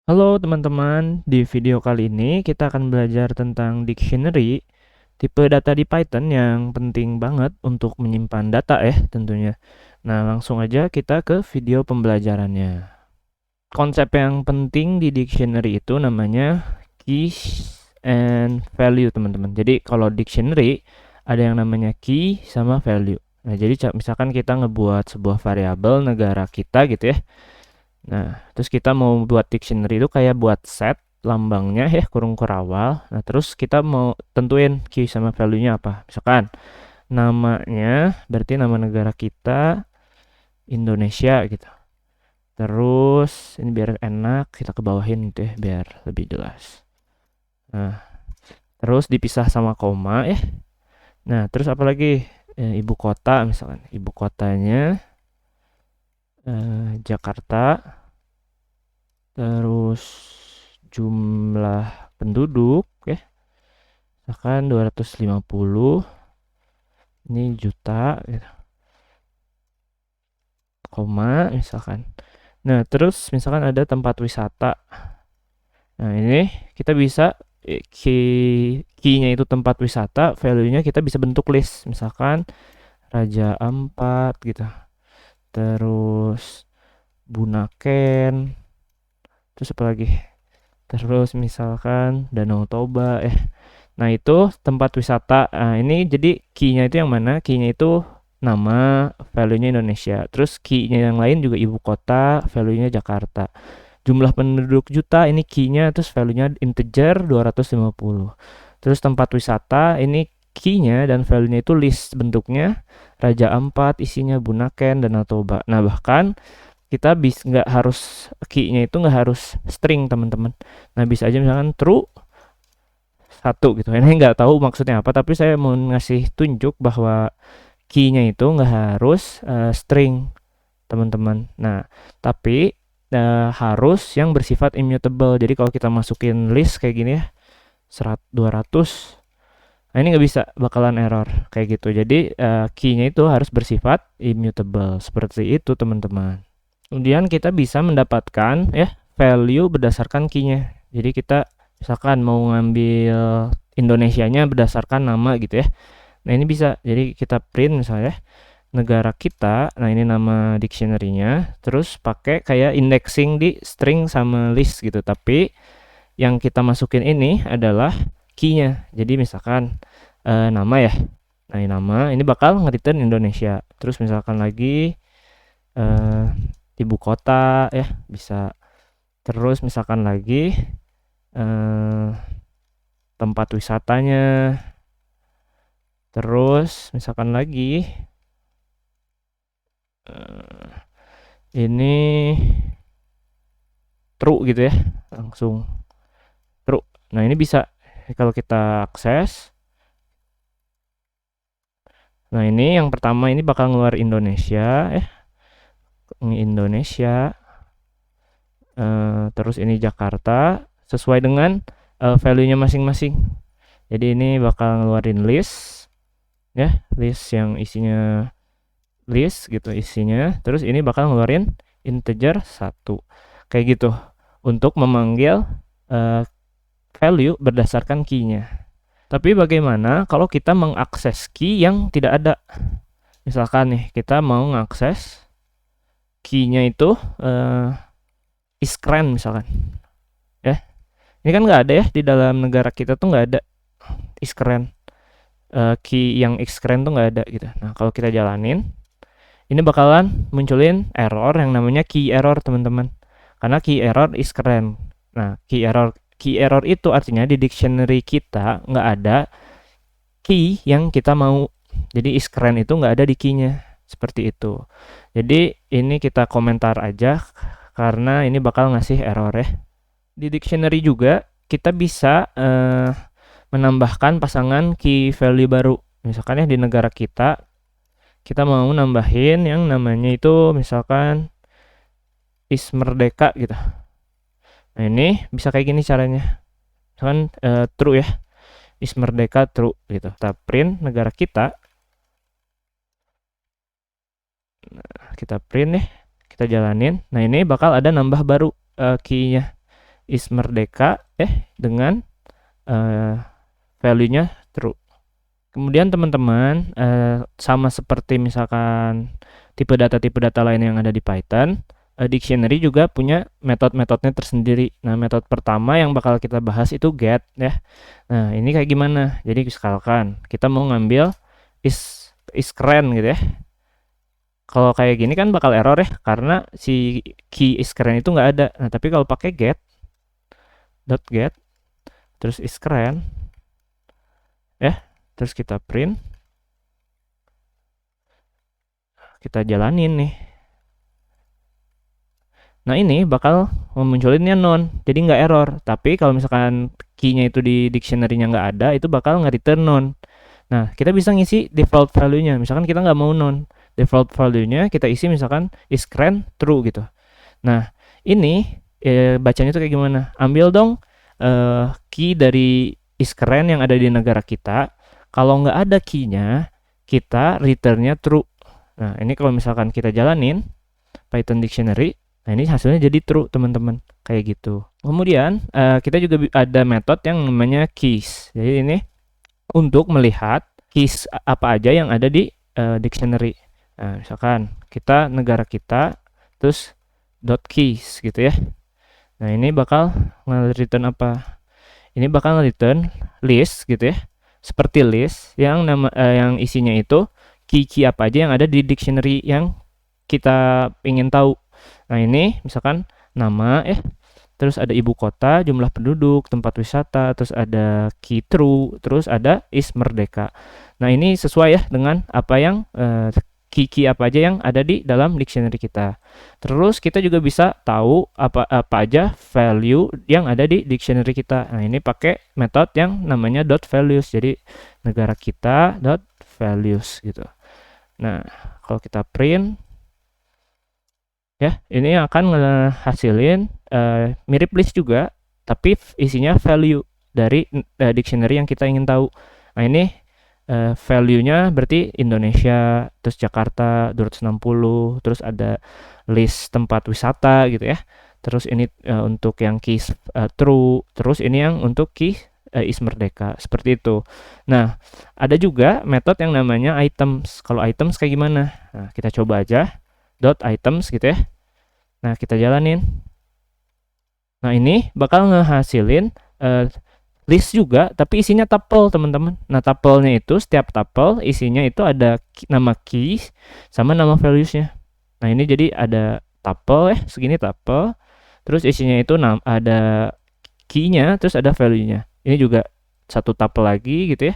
Halo teman-teman, di video kali ini kita akan belajar tentang dictionary, tipe data di Python yang penting banget untuk menyimpan data tentunya. Nah, langsung aja kita ke video pembelajarannya. Konsep yang penting di dictionary itu namanya keys and value, teman-teman. Jadi kalau dictionary ada yang namanya key sama value. Nah, jadi misalkan kita ngebuat sebuah variabel negara kita gitu ya. Nah, terus kita mau buat dictionary itu kayak buat set lambangnya kurung kurawal. Nah, terus kita mau tentuin key sama value-nya apa. Misalkan namanya berarti nama negara kita Indonesia gitu. Terus ini biar enak kita ke bawahin gitu ya biar lebih jelas. Nah, terus dipisah sama koma ya. Nah, terus apa lagi? Ibu kota misalkan. Ibu kotanya Jakarta. Terus jumlah penduduk misalkan 250, ini juta gitu, koma misalkan. Nah, terus misalkan ada tempat wisata. Nah, ini kita bisa key-nya itu tempat wisata, value-nya kita bisa bentuk list. Misalkan Raja Ampat gitu. Terus Bunaken. Terus apa lagi? Terus misalkan Danau Toba Nah, itu tempat wisata. Nah, ini jadi key-nya itu yang mana? Key-nya itu nama, value-nya Indonesia. Terus key-nya yang lain juga ibu kota, value-nya Jakarta. Jumlah penduduk juta, ini key-nya, terus value-nya integer 250. Terus tempat wisata, ini key-nya dan value-nya itu list bentuknya. Raja Ampat, isinya Bunaken, dan Toba. Nah, bahkan kita bisa nggak harus key-nya itu nggak harus string, teman-teman. Nah, bisa aja misalkan true satu gitu. Ini nggak tahu maksudnya apa, tapi saya mau ngasih tunjuk bahwa key-nya itu nggak harus string, teman-teman. Nah, tapi harus yang bersifat immutable. Jadi kalau kita masukin list kayak gini ya, 200, nah ini nggak bisa, bakalan error kayak gitu. Jadi key-nya itu harus bersifat immutable. Seperti itu, teman-teman. Kemudian kita bisa mendapatkan value berdasarkan key-nya. Jadi kita misalkan mau ngambil Indonesianya berdasarkan nama gitu ya. Nah, ini bisa. Jadi kita print misalnya negara kita. Nah, ini nama dictionary-nya. Terus pakai kayak indexing di string sama list gitu. Tapi yang kita masukin ini adalah key-nya. Jadi misalkan nama ya. Nah, ini nama. Ini bakal nge-return Indonesia. Terus misalkan lagi eh, ibu kota ya bisa. Terus misalkan lagi eh, tempat wisatanya. Terus misalkan lagi eh, ini true gitu ya, langsung true. Nah, ini bisa kalau kita akses. Nah, ini yang pertama ini bakal ngeluar Indonesia Indonesia. Terus ini Jakarta sesuai dengan value-nya masing-masing. Jadi ini bakal ngeluarin list ya, list yang isinya list gitu isinya. Terus ini bakal ngeluarin integer 1 kayak gitu untuk memanggil uh, value berdasarkan key-nya. Tapi bagaimana kalau kita mengakses key yang tidak ada? Misalkan nih kita mau mengakses key-nya itu iskren misalkan ya. Ini kan nggak ada ya, di dalam negara kita tuh nggak ada iskren. Key yang iskren tuh nggak ada gitu. Nah, kalau kita jalanin ini bakalan munculin error yang namanya key error, teman-teman. Karena key error is keren. Nah, key error itu artinya di dictionary kita nggak ada key yang kita mau. Jadi is keren itu nggak ada di key-nya. Seperti itu. Jadi ini kita komentar aja karena ini bakal ngasih error ya. Di dictionary juga kita bisa menambahkan pasangan key value baru. Misalkan ya di negara kita mau nambahin yang namanya itu misalkan is merdeka gitu. Nah, ini bisa kayak gini caranya. Misalkan true ya, is merdeka true gitu. Kita print negara kita. Nah, kita print nih, kita jalanin. Nah, ini bakal ada nambah baru key-nya. is merdeka dengan value-nya true. Kemudian teman-teman, sama seperti misalkan tipe data lain yang ada di Python, dictionary juga punya metode-metodenya tersendiri. Nah, metode pertama yang bakal kita bahas itu get ya. Nah, ini kayak gimana? Jadi misalkan kita mau ngambil is keren gitu ya. Kalau kayak gini kan bakal error ya, karena si key is keren itu nggak ada. Nah, tapi kalau pakai get terus is keren ya, terus kita print, kita jalanin nih. Nah, ini bakal memunculinnya non, jadi nggak error. Tapi kalau misalkan key-nya itu di dictionary-nya nggak ada, itu bakal nge-return non. Nah, kita bisa ngisi default value-nya. Misalkan kita nggak mau non, default value-nya kita isi misalkan is keren true gitu. Nah, ini bacanya itu kayak gimana? Ambil dong key dari is keren yang ada di negara kita. Kalau nggak ada key-nya, kita return-nya true. Nah, ini kalau misalkan kita jalanin Python dictionary, nah ini hasilnya jadi true teman-teman, kayak gitu. Kemudian kita juga ada metode yang namanya keys. Jadi ini untuk melihat keys apa aja yang ada di dictionary. Nah, misalkan kita negara kita terus .keys gitu ya. Nah, ini bakal nge-return apa? Ini bakal nge-return list gitu ya. Seperti list yang yang isinya itu key apa aja yang ada di dictionary yang kita ingin tahu. Nah, ini misalkan nama terus ada ibu kota, jumlah penduduk, tempat wisata, terus ada key true, terus ada is merdeka. Nah, ini sesuai ya dengan apa yang key apa aja yang ada di dalam dictionary kita. Terus kita juga bisa tahu apa aja value yang ada di dictionary kita. Nah, ini pakai metode yang namanya .values. Jadi negara kita .values gitu. Nah, kalau kita print ya, ini akan ngehasilin mirip list juga, tapi isinya value dari dictionary yang kita ingin tahu. Nah, ini value-nya berarti Indonesia, terus Jakarta 260, terus ada list tempat wisata gitu ya. Terus ini untuk yang keys true, terus ini yang untuk key is merdeka, seperti itu. Nah, ada juga metode yang namanya items. Kalau items kayak gimana? Nah, kita coba aja .items gitu ya. Nah, kita jalanin. Nah, ini bakal ngehasilin list juga, tapi isinya tuple teman-teman. Nah, tuple-nya itu setiap tuple isinya itu ada nama keys sama nama values-nya. Nah, ini jadi ada tuple segini tuple, terus isinya itu ada key-nya, terus ada value-nya. Ini juga satu tuple lagi gitu ya.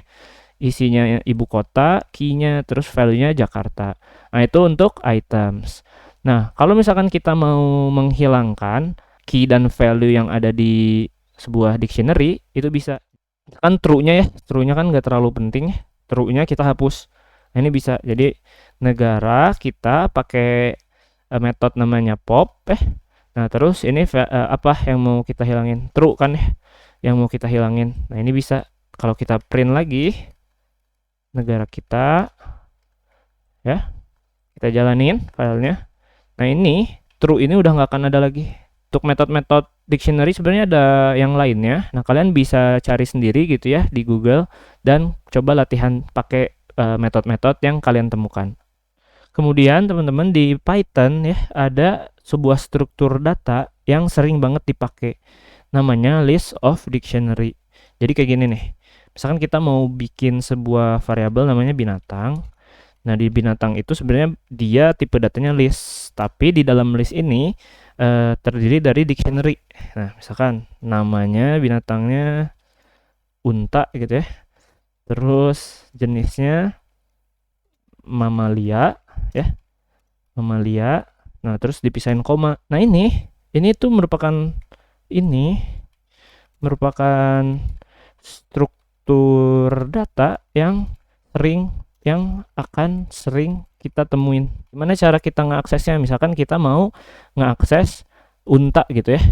Isinya ibu kota, key-nya, terus value-nya Jakarta. Nah, itu untuk items. Nah, kalau misalkan kita mau menghilangkan key dan value yang ada di sebuah dictionary, itu bisa. Kan true-nya ya, true-nya kan nggak terlalu penting ya. True-nya kita hapus. Nah, ini bisa. Jadi negara kita pakai metode namanya pop Nah, terus ini apa yang mau kita hilangin? True kan ya, yang mau kita hilangin. Nah, ini bisa. Kalau kita print lagi negara kita ya, kita jalanin filenya. Nah, ini true ini udah nggak akan ada lagi. Untuk metode-metode dictionary sebenarnya ada yang lainnya. Nah, kalian bisa cari sendiri gitu ya di Google dan coba latihan pakai metode-metode yang kalian temukan. Kemudian teman-teman di Python ya ada sebuah struktur data yang sering banget dipakai. Namanya list of dictionary. Jadi kayak gini nih. Misalkan kita mau bikin sebuah variabel namanya binatang. Nah, di binatang itu sebenarnya dia tipe datanya list, tapi di dalam list ini terdiri dari dictionary. Nah, misalkan namanya binatangnya unta gitu ya. Terus jenisnya mamalia ya. Mamalia. Nah, terus dipisahin koma. Nah, ini tuh merupakan struktur data yang akan sering kita temuin. Gimana cara kita ngeaksesnya? Misalkan kita mau ngeakses unta gitu ya.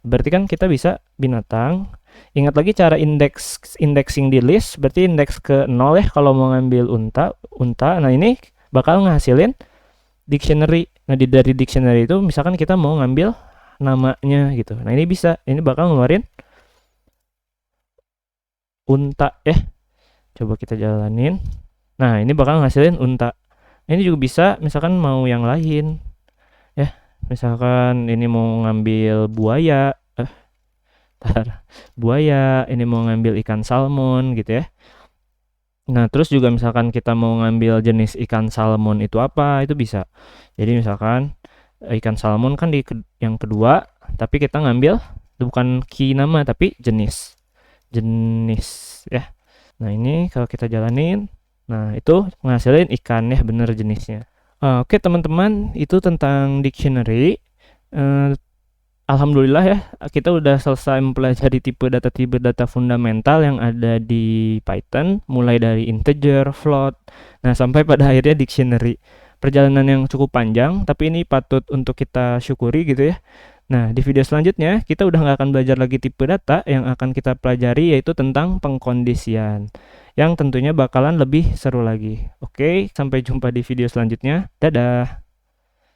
Berarti kan kita bisa binatang. Ingat lagi cara indexing di list, berarti indeks ke 0 ya kalau mau ngambil unta. Nah, ini bakal ngehasilin dictionary. Nah, dari dictionary itu misalkan kita mau ngambil namanya gitu. Nah, ini bisa, ini bakal ngeluarin unta ya. Coba kita jalanin. Nah, ini bakal ngasilin unta. Ini juga bisa misalkan mau yang lain ya. Misalkan ini mau ngambil buaya, buaya, ini mau ngambil ikan salmon gitu ya. Nah, terus juga misalkan kita mau ngambil jenis ikan salmon itu apa, itu bisa. Jadi misalkan ikan salmon kan yang kedua, tapi kita ngambil bukan key nama tapi jenis. Jenis ya. Nah, ini kalau kita jalanin, nah itu ngasilin ikan ya, bener jenisnya. Oke teman-teman, itu tentang dictionary. Alhamdulillah ya, kita udah selesai mempelajari tipe data fundamental yang ada di Python, mulai dari integer, float, nah sampai pada akhirnya dictionary. Perjalanan yang cukup panjang, tapi ini patut untuk kita syukuri gitu ya. Nah, di video selanjutnya kita udah nggak akan belajar lagi tipe data, yang akan kita pelajari yaitu tentang pengkondisian, yang tentunya bakalan lebih seru lagi. Oke, sampai jumpa di video selanjutnya. Dadah!